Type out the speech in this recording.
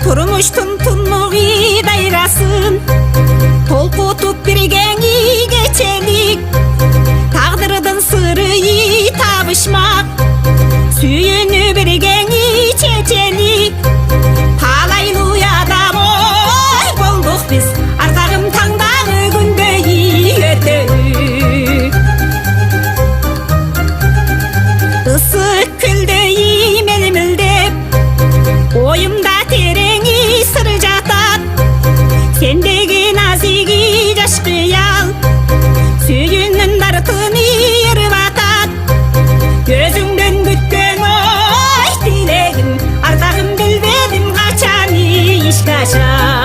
Turmuştun tunluğu dayrasın, tolkutup birgeni geçelik. Tağdırdın sırrı tabışmak, suyunu birgeni çeçelik. Halaylı adam oy bulduk biz, artağım tangdağı gündeyi ötük. Isık küldeyi melmildep, oyumda tereni sırcatat. Sendegi nazigi caşkıyal, suyunun dartını yırvatat. Gözünden gütken oy dilegim, artağım bilbedim kaçan iş kaşan.